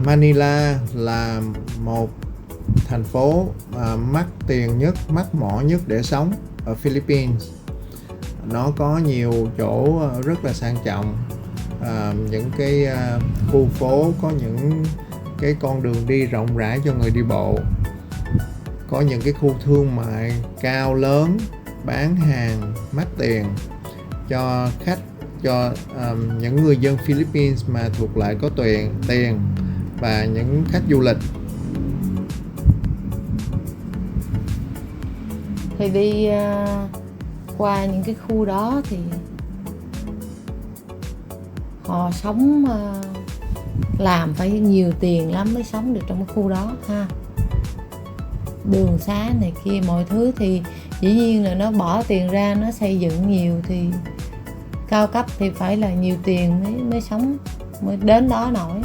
Manila là một thành phố mắc tiền nhất, mắc mỏ nhất để sống ở Philippines. Nó có nhiều chỗ rất là sang trọng, những cái khu phố có những cái con đường đi rộng rãi cho người đi bộ, có những cái khu thương mại cao lớn bán hàng mắc tiền cho khách, cho những người dân Philippines mà thuộc lại có tiền và những khách du lịch. Thì đi qua những cái khu đó thì họ sống làm phải nhiều tiền lắm mới sống được trong cái khu đó ha. Đường xá này kia mọi thứ thì dĩ nhiên là nó bỏ tiền ra, nó xây dựng nhiều thì cao cấp thì phải là nhiều tiền mới sống, mới đến đó nổi.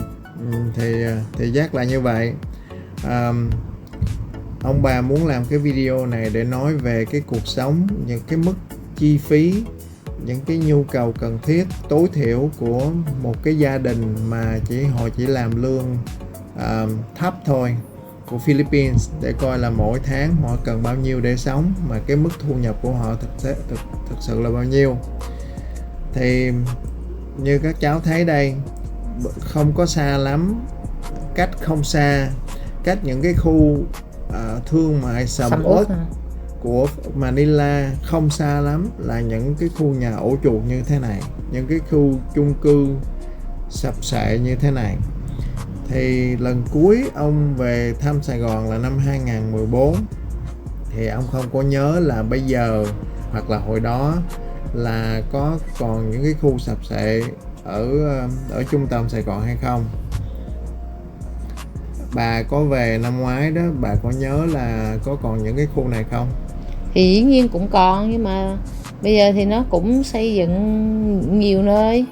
Thì chắc là như vậy. Ông bà muốn làm cái video này để nói về cái cuộc sống, những cái mức chi phí, những cái nhu cầu cần thiết tối thiểu của một cái gia đình mà họ chỉ làm lương thấp thôi của Philippines, để coi là mỗi tháng họ cần bao nhiêu để sống, mà cái mức thu nhập của họ thực sự là bao nhiêu. Thì như các cháu thấy đây, không có xa lắm, cách không xa, cách những cái khu thương mại sầm uất của Manila không xa lắm là những cái khu nhà ổ chuột như thế này, những cái khu chung cư sập sệ như thế này. Thì lần cuối ông về thăm Sài Gòn là năm 2014, thì ông không có nhớ là bây giờ hoặc là hồi đó là có còn những cái khu sập sệ ở trung tâm Sài Gòn hay không. Bà có về năm ngoái đó, bà có nhớ là có còn những cái khu này không? Thì dĩ nhiên cũng còn, nhưng mà bây giờ thì nó cũng xây dựng nhiều nơi.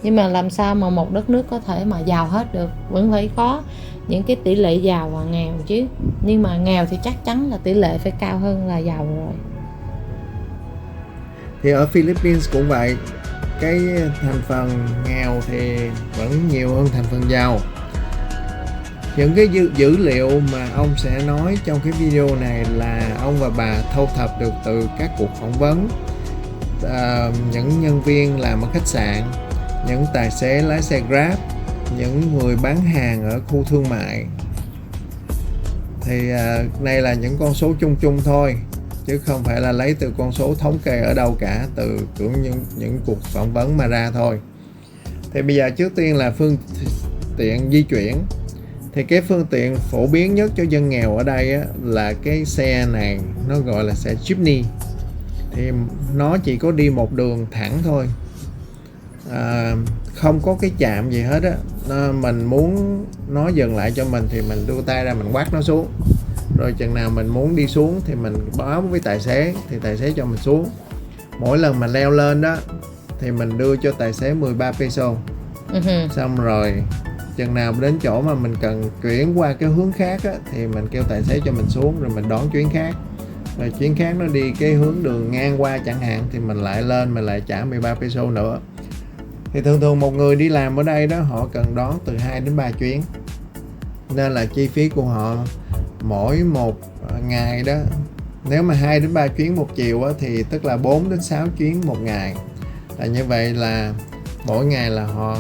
Nhưng mà làm sao mà một đất nước có thể mà giàu hết được, vẫn phải có những cái tỷ lệ giàu và nghèo chứ. Nhưng mà nghèo thì chắc chắn là tỷ lệ phải cao hơn là giàu rồi. Thì ở Philippines cũng vậy, cái thành phần nghèo thì vẫn nhiều hơn thành phần giàu. Những cái dữ liệu mà ông sẽ nói trong cái video này là ông và bà thu thập được từ các cuộc phỏng vấn những nhân viên làm ở khách sạn, những tài xế lái xe Grab, những người bán hàng ở khu thương mại. Thì này là những con số chung thôi, chứ không phải là lấy từ con số thống kê ở đâu cả, từ những cuộc phỏng vấn mà ra thôi. Thì bây giờ trước tiên là phương tiện di chuyển. Thì cái phương tiện phổ biến nhất cho dân nghèo ở đây á, là cái xe này, nó gọi là xe jeepney. Thì nó chỉ có đi một đường thẳng thôi, không có cái chạm gì hết á. Mình muốn nó dừng lại cho mình thì mình đưa tay ra mình quát nó xuống, rồi chừng nào mình muốn đi xuống thì mình báo với tài xế thì tài xế cho mình xuống. Mỗi lần mà leo lên đó thì mình đưa cho tài xế 13 peso. Xong rồi chừng nào đến chỗ mà mình cần chuyển qua cái hướng khác á, thì mình kêu tài xế cho mình xuống, rồi mình đón chuyến khác. Rồi chuyến khác nó đi cái hướng đường ngang qua chẳng hạn, thì mình lại lên, mình lại trả 13 peso nữa. Thì thường một người đi làm ở đây đó, họ cần đón từ 2 đến 3 chuyến. Nên là chi phí của họ mỗi một ngày đó, nếu mà 2 đến 3 chuyến một chiều á, thì tức là 4 đến 6 chuyến một ngày. Là như vậy là mỗi ngày là họ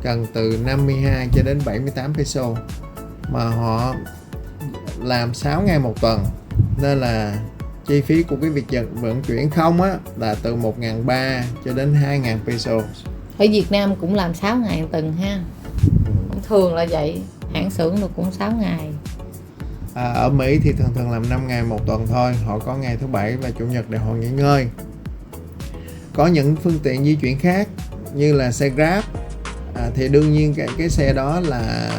cần từ 52 cho đến 78 peso, mà họ làm 6 ngày một tuần. Nên là chi phí của cái việc vận chuyển không á là từ 1.300 cho đến 2.000 peso. Ở Việt Nam cũng làm 6 ngày một tuần ha. Thường là vậy, hãng xưởng được cũng 6 ngày. Ở Mỹ thì thường làm 5 ngày một tuần thôi, họ có ngày thứ bảy và chủ nhật để họ nghỉ ngơi. Có những phương tiện di chuyển khác như là xe Grab, thì đương nhiên cái xe đó là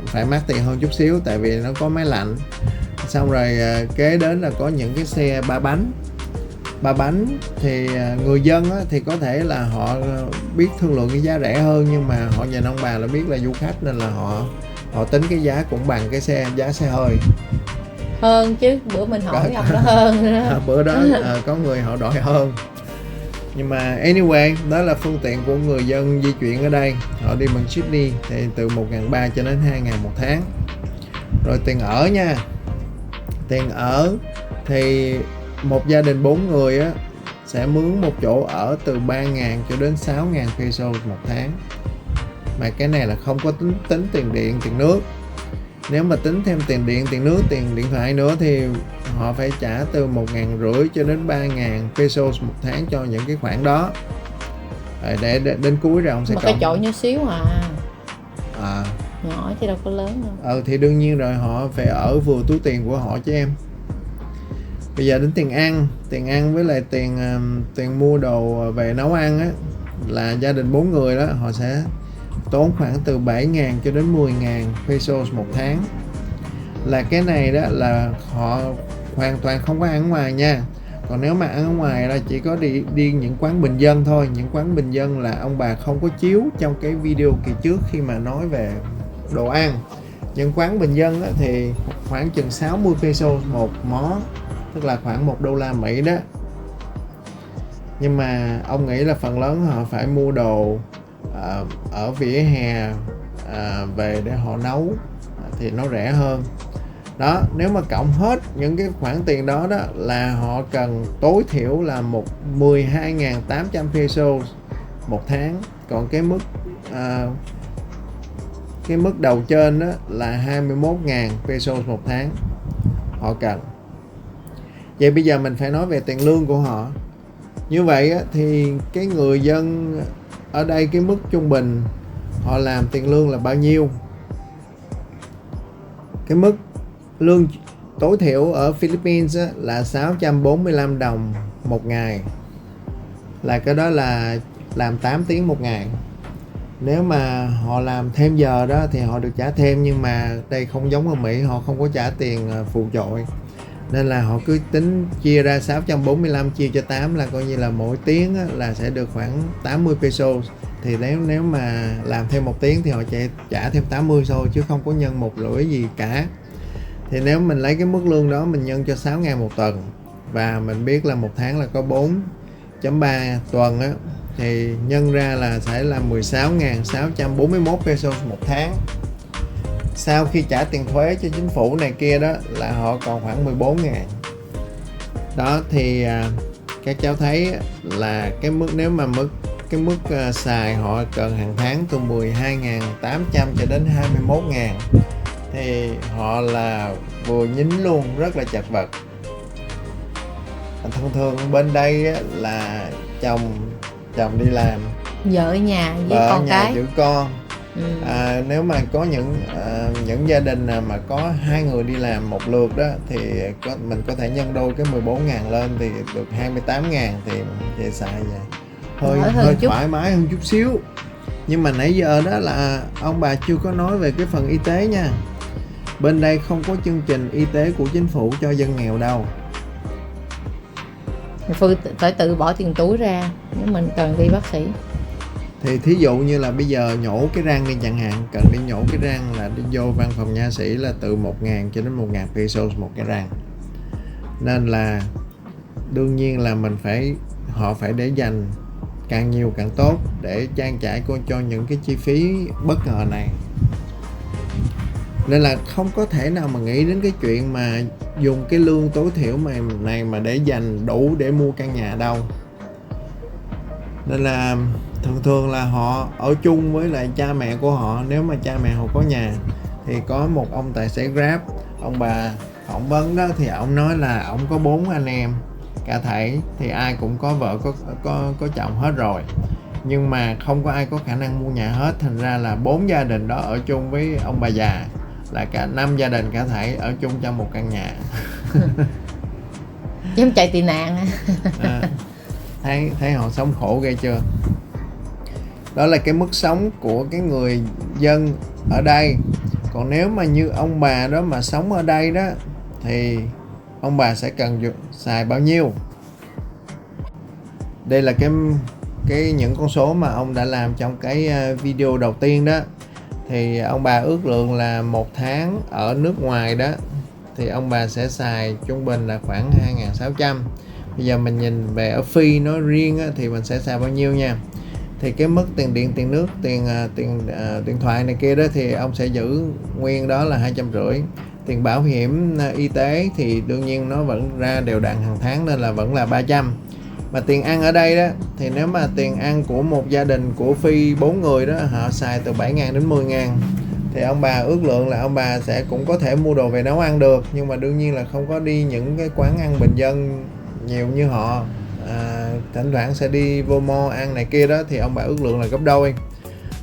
phải mắc tiền hơn chút xíu, tại vì nó có máy lạnh. Xong rồi kế đến là có những cái xe ba bánh thì người dân á, thì có thể là họ biết thương lượng cái giá rẻ hơn, nhưng mà họ nhìn ông bà là biết là du khách nên là họ tính cái giá cũng bằng cái giá xe hơi. Hơn chứ, bữa mình hỏi ông đó hơn nữa. Bữa đó có người họ đòi hơn. Nhưng mà anyway, đó là phương tiện của người dân di chuyển ở đây. Họ đi bằng Sydney thì từ 1.300 cho đến 2.000 một tháng. Rồi tiền ở nha. Tiền ở thì một gia đình 4 người á, sẽ mướn một chỗ ở từ 3.000 cho đến 6.000 pesos một tháng. Mà cái này là không có tính tiền điện, tiền nước. Nếu mà tính thêm tiền điện, tiền nước, tiền điện thoại nữa thì họ phải trả từ 1.500 cho đến 3.000 pesos một tháng cho những cái khoản đó. Để đến cuối rồi ông sẽ mà cộng. cái chỗ nhỏ xíu À, nhỏ chứ đâu có lớn đâu. thì đương nhiên rồi, họ phải ở vừa túi tiền của họ chứ em. Bây giờ đến tiền ăn với lại tiền mua đồ về nấu ăn á, là gia đình 4 người đó họ sẽ tốn khoảng từ 7.000 cho đến 10.000 pesos một tháng. Là cái này đó là họ hoàn toàn không có ăn ngoài nha. Còn nếu mà ăn ở ngoài là chỉ có đi những quán bình dân thôi. Những quán bình dân là ông bà không có chiếu trong cái video kỳ trước khi mà nói về đồ ăn. Những quán bình dân á, thì khoảng chừng 60 pesos một món, tức là khoảng $1 đó. Nhưng mà ông nghĩ là phần lớn họ phải mua đồ ở vỉa hè về để họ nấu thì nó rẻ hơn. Đó, nếu mà cộng hết những cái khoản tiền đó đó là họ cần tối thiểu là 12.800 pesos một tháng. Còn cái mức đầu trên đó là 21.000 pesos một tháng họ cần. Vậy bây giờ mình phải nói về tiền lương của họ. Như vậy á, thì cái người dân ở đây, cái mức trung bình họ làm tiền lương là bao nhiêu? Cái mức lương tối thiểu ở Philippines á, là 645 đồng một ngày. Là cái đó là làm 8 tiếng một ngày. Nếu mà họ làm thêm giờ đó thì họ được trả thêm, nhưng mà đây không giống ở Mỹ, họ không có trả tiền phụ trội. Nên là họ cứ tính chia ra 645 chia cho 8 là coi như là mỗi tiếng á, là sẽ được khoảng 80 pesos. Thì nếu mà làm thêm 1 tiếng thì họ trả thêm 80 thôi, chứ không có nhân một rưỡi gì cả. Thì nếu mình lấy cái mức lương đó mình nhân cho 6.000 một tuần, và mình biết là một tháng là có 4.3 tuần á, thì nhân ra là sẽ là 16.641 pesos một tháng. Sau khi trả tiền thuế cho chính phủ này kia đó là họ còn khoảng 14.000. Đó thì các cháu thấy là cái mức, nếu mà cái mức xài họ cần hàng tháng từ 12.800 cho đến 21.000 thì họ là vừa nhín luôn, rất là chật vật. Thường bên đây á, là chồng đi làm, vợ ở nhà với vợ con nhà cái giữ con. Ừ. Nếu mà có những gia đình nào mà có 2 người đi làm một lượt đó thì mình có thể nhân đôi cái 14.000 lên thì được 28.000 thì xài vậy hơi thoải mái hơn chút xíu. Nhưng mà nãy giờ đó là ông bà chưa có nói về cái phần y tế nha. Bên đây không có chương trình y tế của chính phủ cho dân nghèo đâu. Phải tự bỏ tiền túi ra nếu mình cần đi bác sĩ. Thì thí dụ như là bây giờ nhổ cái răng đi chẳng hạn, cần đi nhổ cái răng là đi vô văn phòng nha sĩ là từ 1.000 cho đến 1.000 pesos một cái răng. Nên là đương nhiên là họ phải để dành càng nhiều càng tốt để trang trải cho những cái chi phí bất ngờ này. Nên là không có thể nào mà nghĩ đến cái chuyện mà dùng cái lương tối thiểu này mà để dành đủ để mua căn nhà đâu. Nên là thường là họ ở chung với lại cha mẹ của họ. Nếu mà cha mẹ họ có nhà thì có một ông tài xế Grab, ông bà phỏng vấn đó thì ông nói là ông có 4 anh em cả thảy, thì ai cũng có vợ có chồng hết rồi, nhưng mà không có ai có khả năng mua nhà hết. Thành ra là 4 gia đình đó ở chung với ông bà già, là cả 5 gia đình cả thảy ở chung trong một căn nhà. Giống chạy tị nạn. Thấy họ sống khổ ghê chưa. Đó là cái mức sống của cái người dân ở đây. Còn nếu mà như ông bà đó mà sống ở đây đó thì ông bà sẽ cần xài bao nhiêu. Đây là những con số mà ông đã làm trong cái video đầu tiên đó. Thì ông bà ước lượng là một tháng ở nước ngoài đó thì ông bà sẽ xài trung bình là khoảng 2.600. Bây giờ mình nhìn về ở Phi nói riêng á, thì mình sẽ xài bao nhiêu nha. Thì cái mức tiền điện, tiền nước, tiền điện thoại này kia đó thì ông sẽ giữ nguyên đó là 250. Tiền bảo hiểm y tế thì đương nhiên nó vẫn ra đều đặn hàng tháng nên là vẫn là 300. Mà tiền ăn ở đây đó thì nếu mà tiền ăn của một gia đình của Phi 4 người đó họ xài từ 7.000 đến 10.000 thì ông bà ước lượng là ông bà sẽ cũng có thể mua đồ về nấu ăn được, nhưng mà đương nhiên là không có đi những cái quán ăn bình dân nhiều như họ. Thỉnh thoảng sẽ đi vô mall ăn này kia đó thì ông bà ước lượng là gấp đôi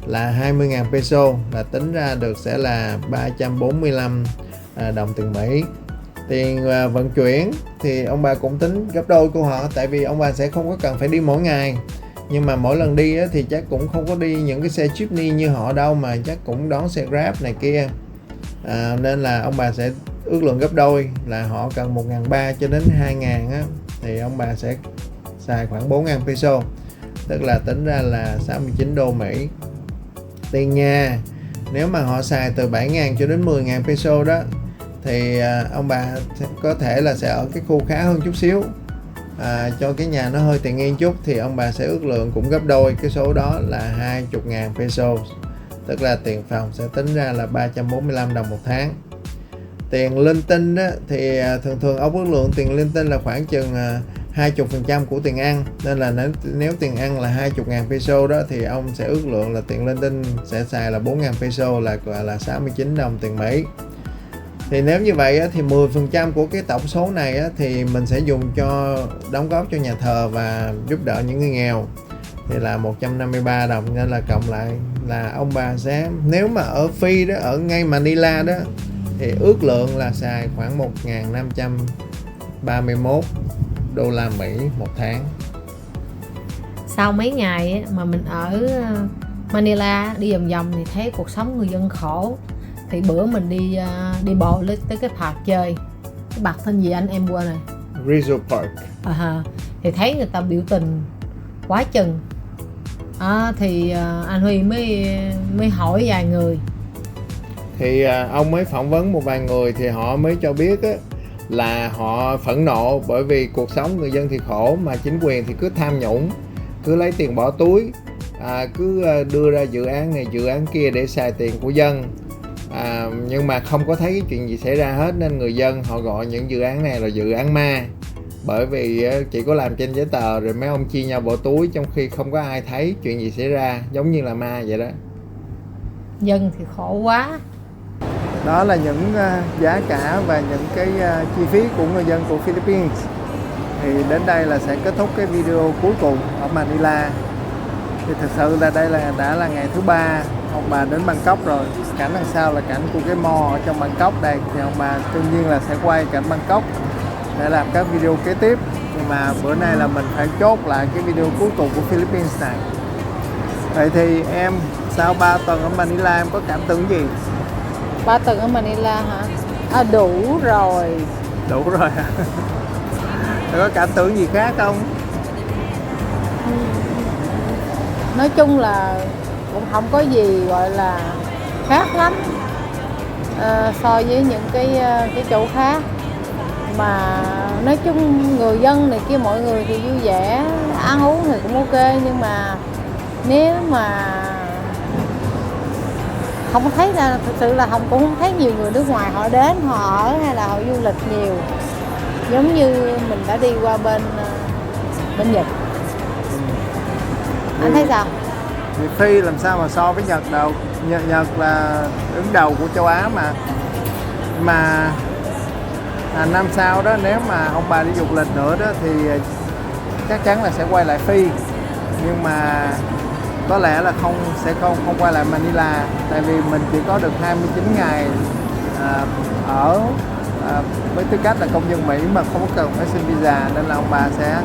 là 20.000 peso, là tính ra được sẽ là 345 đồng tiền Mỹ. Tiền vận chuyển thì ông bà cũng tính gấp đôi của họ, tại vì ông bà sẽ không có cần phải đi mỗi ngày, nhưng mà mỗi lần đi á, thì chắc cũng không có đi những cái xe jeepney như họ đâu, mà chắc cũng đón xe Grab này kia. Nên là ông bà sẽ ước lượng gấp đôi, là họ cần 1.300 cho đến 2.000 á, thì ông bà sẽ xài khoảng 4.000 peso, tức là tính ra là 69 đô Mỹ. Tiền nhà nếu mà họ xài từ 7.000 cho đến 10.000 peso đó thì ông bà có thể là sẽ ở cái khu khá hơn chút xíu, cho cái nhà nó hơi tiện nghi chút thì ông bà sẽ ước lượng cũng gấp đôi cái số đó là 20.000 peso, tức là tiền phòng sẽ tính ra là 345 đồng một tháng. Tiền linh tinh đó, thì thường ông ước lượng tiền linh tinh là khoảng chừng 20% của tiền ăn, nên là nếu tiền ăn là 20.000 peso đó thì ông sẽ ước lượng là tiền linh tinh sẽ xài là 4.000 peso, là gọi là 69 đồng tiền Mỹ. Thì nếu như vậy á, thì 10% của cái tổng số này á, thì mình sẽ dùng cho đóng góp cho nhà thờ và giúp đỡ những người nghèo, thì là 153 đồng, nên là cộng lại là ông bà sẽ, nếu mà ở Phi đó, ở ngay Manila đó thì ước lượng là xài khoảng 1.531 đô la Mỹ một tháng. Sau mấy ngày mà mình ở Manila đi vòng vòng thì thấy cuộc sống người dân khổ. Thì bữa mình đi bộ tới cái park chơi, cái bạc tên gì anh em quên rồi, Rizzo Park. Thì thấy người ta biểu tình quá chừng. Thì anh Huy mới hỏi vài người. Thì ông mới phỏng vấn một vài người thì họ mới cho biết á, là họ phẫn nộ bởi vì cuộc sống người dân thì khổ mà chính quyền thì cứ tham nhũng, cứ lấy tiền bỏ túi, cứ đưa ra dự án này dự án kia để xài tiền của dân. Nhưng mà không có thấy cái chuyện gì xảy ra hết, nên người dân họ gọi những dự án này là dự án ma, bởi vì chỉ có làm trên giấy tờ rồi mấy ông chia nhau bỏ túi, trong khi không có ai thấy chuyện gì xảy ra, giống như là ma vậy đó. Dân thì khổ quá. Đó là những giá cả và những cái chi phí của người dân của Philippines. Thì đến đây là sẽ kết thúc cái video cuối cùng ở Manila. Thì thực sự là đây đã là ngày thứ 3 ông bà đến Bangkok rồi. Cảnh đằng sau là cảnh của cái mall ở trong Bangkok đây, thì ông bà đương nhiên là sẽ quay cảnh Bangkok để làm các video kế tiếp. Nhưng mà bữa nay là mình phải chốt lại cái video cuối cùng của Philippines này. Vậy thì em sau 3 tuần ở Manila em có cảm tưởng gì? 3 tuần ở Manila hả? Đủ rồi. Đủ rồi hả? Có cảm tưởng gì khác không? Nói chung là cũng không có gì gọi là khác lắm so với những cái chỗ khác, mà nói chung người dân này kia mọi người thì vui vẻ, ăn uống thì cũng ok, nhưng mà nếu mà không thấy là thực sự là cũng không thấy nhiều người nước ngoài họ đến họ ở hay là họ du lịch nhiều giống như mình đã đi qua bên Nhật. Anh thấy sao? Thì Phi làm sao mà so với Nhật đâu. Nhật là đứng đầu của châu Á mà năm sau đó nếu mà ông bà đi du lịch nữa đó thì chắc chắn là sẽ quay lại Phi, nhưng mà có lẽ là sẽ không quay lại Manila, tại vì mình chỉ có được 29 ngày ở với tư cách là công dân Mỹ mà không có cần phải xin visa, nên là ông bà sẽ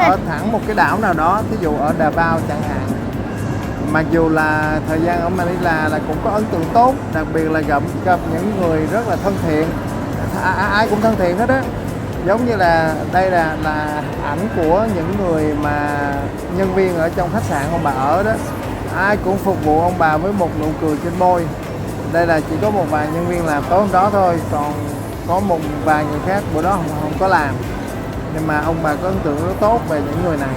ở thẳng một cái đảo nào đó, ví dụ ở Davao chẳng hạn. Mặc dù là thời gian ở Manila là cũng có ấn tượng tốt, đặc biệt là gặp những người rất là thân thiện, ai cũng thân thiện hết á. Giống như là đây là ảnh của những người mà nhân viên ở trong khách sạn ông bà ở đó, ai cũng phục vụ ông bà với một nụ cười trên môi. Đây là chỉ có một vài nhân viên làm tối hôm đó thôi, còn có một vài người khác bữa đó không có làm. nhưng mà ông bà có ấn tượng rất tốt về những người này.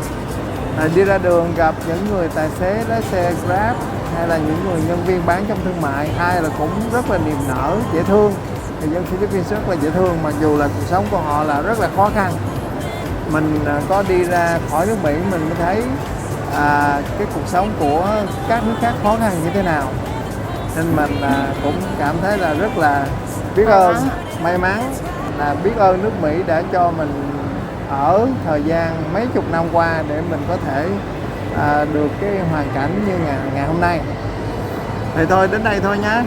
Đi ra đường gặp những người tài xế lái xe Grab hay là những người nhân viên bán trong thương mại, ai là cũng rất là niềm nở, dễ thương. Người dân Philippines rất là dễ thương, mặc dù là cuộc sống của họ là rất là khó khăn. Mình có đi ra khỏi nước Mỹ mình mới thấy cái cuộc sống của các nước khác khó khăn như thế nào, nên mình cũng cảm thấy là rất là biết ơn, may mắn là biết ơn nước Mỹ đã cho mình ở thời gian mấy chục năm qua để mình có thể được cái hoàn cảnh như ngày hôm nay. Thì thôi đến đây thôi nhé.